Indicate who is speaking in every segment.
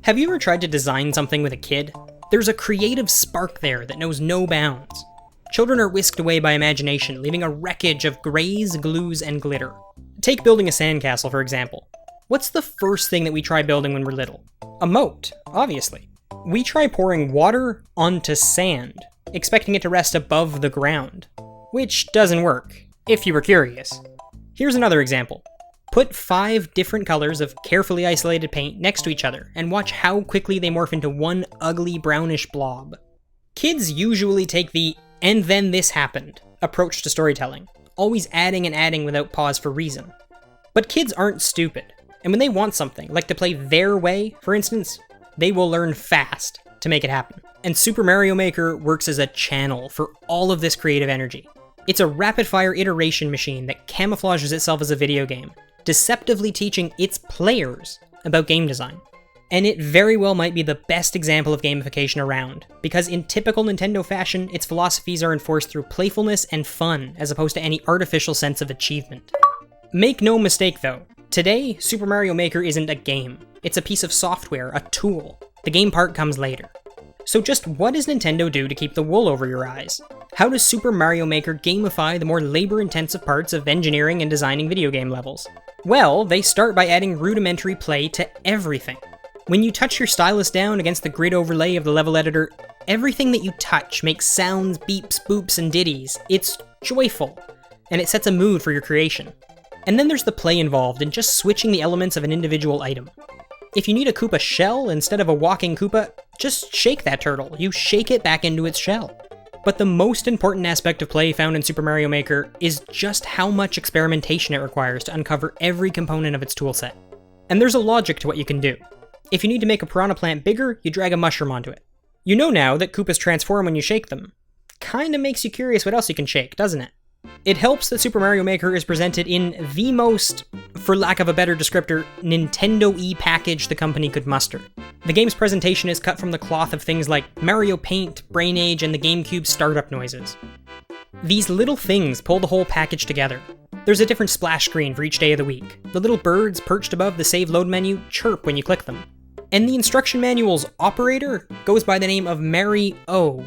Speaker 1: Have you ever tried to design something with a kid? There's a creative spark there that knows no bounds. Children are whisked away by imagination, leaving a wreckage of grays, glues, and glitter. Take building a sandcastle, for example. What's the first thing that we try building when we're little? A moat, obviously. We try pouring water onto sand, expecting it to rest above the ground. Which doesn't work, if you were curious. Here's another example. Put 5 different colors of carefully isolated paint next to each other, and watch how quickly they morph into one ugly brownish blob. Kids usually take the "and then this happened" approach to storytelling, always adding and adding without pause for reason. But kids aren't stupid, and when they want something, like to play their way, for instance, they will learn fast to make it happen. And Super Mario Maker works as a channel for all of this creative energy. It's a rapid-fire iteration machine that camouflages itself as a video game, deceptively teaching its players about game design. And it very well might be the best example of gamification around, because in typical Nintendo fashion, its philosophies are enforced through playfulness and fun, as opposed to any artificial sense of achievement. Make no mistake though, today, Super Mario Maker isn't a game. It's a piece of software, a tool. The game part comes later. So just what does Nintendo do to keep the wool over your eyes? How does Super Mario Maker gamify the more labor-intensive parts of engineering and designing video game levels? Well, they start by adding rudimentary play to everything. When you touch your stylus down against the grid overlay of the level editor, everything that you touch makes sounds, beeps, boops, and ditties. It's joyful, and it sets a mood for your creation. And then there's the play involved in just switching the elements of an individual item. If you need a Koopa shell instead of a walking Koopa, just shake that turtle. You shake it back into its shell. But the most important aspect of play found in Super Mario Maker is just how much experimentation it requires to uncover every component of its toolset. And there's a logic to what you can do. If you need to make a piranha plant bigger, you drag a mushroom onto it. You know now that Koopas transform when you shake them. Kinda makes you curious what else you can shake, doesn't it? It helps that Super Mario Maker is presented in the most, for lack of a better descriptor, Nintendo-y package the company could muster. The game's presentation is cut from the cloth of things like Mario Paint, Brain Age, and the GameCube startup noises. These little things pull the whole package together. There's a different splash screen for each day of the week. The little birds perched above the save load menu chirp when you click them. And the instruction manual's operator goes by the name of Mary O.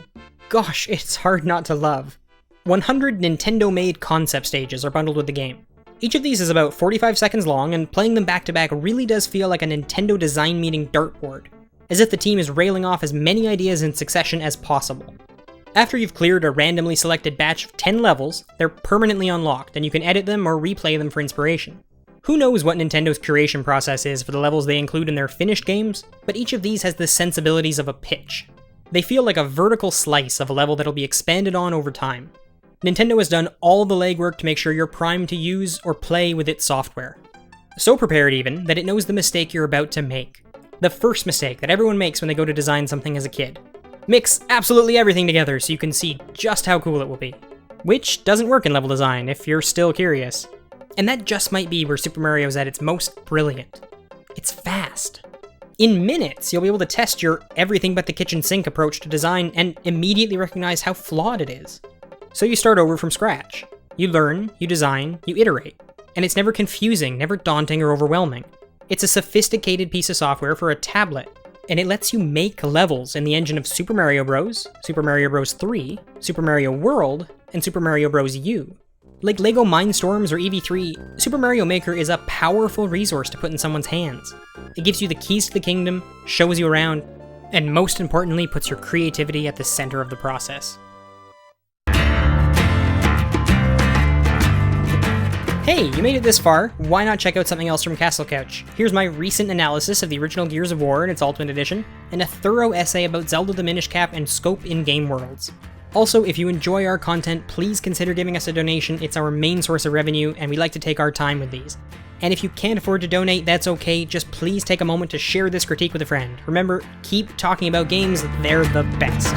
Speaker 1: Gosh, it's hard not to love. 100 Nintendo-made concept stages are bundled with the game. Each of these is about 45 seconds long, and playing them back to back really does feel like a Nintendo design meeting dartboard, as if the team is railing off as many ideas in succession as possible. After you've cleared a randomly selected batch of 10 levels, they're permanently unlocked, and you can edit them or replay them for inspiration. Who knows what Nintendo's curation process is for the levels they include in their finished games, but each of these has the sensibilities of a pitch. They feel like a vertical slice of a level that'll be expanded on over time. Nintendo has done all the legwork to make sure you're primed to use or play with its software. So prepared even, that it knows the mistake you're about to make. The first mistake that everyone makes when they go to design something as a kid. Mix absolutely everything together so you can see just how cool it will be. Which doesn't work in level design, if you're still curious. And that just might be where Super Mario is at its most brilliant. It's fast. In minutes, you'll be able to test your everything but the kitchen sink approach to design and immediately recognize how flawed it is. So you start over from scratch. You learn, you design, you iterate. And it's never confusing, never daunting or overwhelming. It's a sophisticated piece of software for a tablet, and it lets you make levels in the engine of Super Mario Bros., Super Mario Bros. 3, Super Mario World, and Super Mario Bros. U. Like LEGO Mindstorms or EV3, Super Mario Maker is a powerful resource to put in someone's hands. It gives you the keys to the kingdom, shows you around, and most importantly puts your creativity at the center of the process. Hey, you made it this far, why not check out something else from Castle Couch? Here's my recent analysis of the original Gears of War in its Ultimate Edition, and a thorough essay about Zelda the Minish Cap and scope in game worlds. Also, if you enjoy our content, please consider giving us a donation. It's our main source of revenue, and we like to take our time with these. And if you can't afford to donate, that's okay, just please take a moment to share this critique with a friend. Remember, keep talking about games, they're the best.